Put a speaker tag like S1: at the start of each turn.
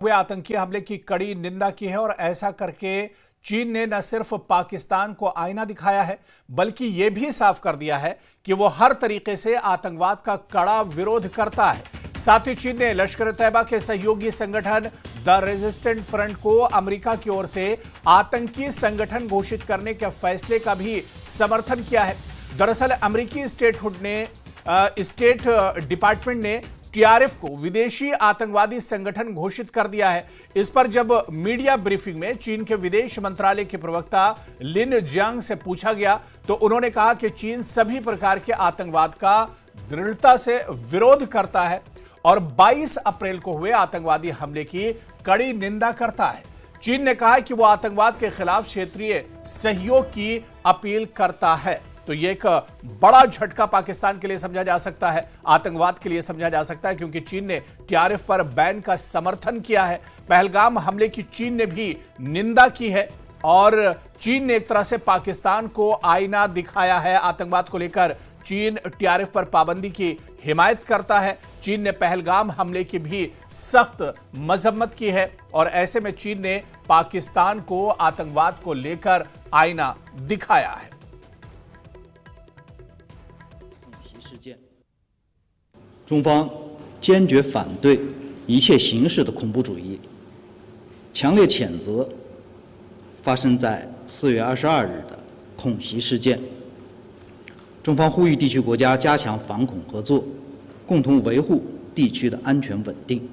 S1: हुए आतंकी हमले की कड़ी निंदा की है और ऐसा करके चीन ने न सिर्फ पाकिस्तान को आईना दिखाया है बल्कि यह भी साफ कर दिया है कि वो हर तरीके से आतंकवाद का कड़ा विरोध करता है। साथ ही चीन ने लश्कर तैयबा के सहयोगी संगठन द रेजिस्टेंट फ्रंट को अमेरिका की ओर से आतंकी संगठन घोषित करने के फैसले का भी समर्थन किया है। दरअसल अमेरिकी स्टेट डिपार्टमेंट ने टीआरएफ को विदेशी आतंकवादी संगठन घोषित कर दिया है। इस पर जब मीडिया ब्रीफिंग में चीन के विदेश मंत्रालय के प्रवक्ता लिन जियांग से पूछा गया तो उन्होंने कहा कि चीन सभी प्रकार के आतंकवाद का दृढ़ता से विरोध करता है और 22 अप्रैल को हुए आतंकवादी हमले की कड़ी निंदा करता है। चीन ने कहा कि वो आतंकवाद के खिलाफ क्षेत्रीय सहयोग की अपील करता है। तो ये एक बड़ा झटका पाकिस्तान के लिए समझा जा सकता है, आतंकवाद के लिए समझा जा सकता है, क्योंकि चीन ने टीआरएफ पर बैन का समर्थन किया है। पहलगाम हमले की चीन ने भी निंदा की है और चीन ने एक तरह से पाकिस्तान को आईना दिखाया है। आतंकवाद को लेकर चीन टीआरएफ पर पाबंदी की हिमायत करता है। चीन ने पहलगाम हमले की भी सख्त मजम्मत की है और ऐसे में चीन ने पाकिस्तान को आतंकवाद को लेकर आईना दिखाया है।
S2: 中方坚决反对一切形式的恐怖主义，强烈谴责发生在4月22日的恐袭事件。中方呼吁地区国家加强反恐合作，共同维护地区的安全稳定。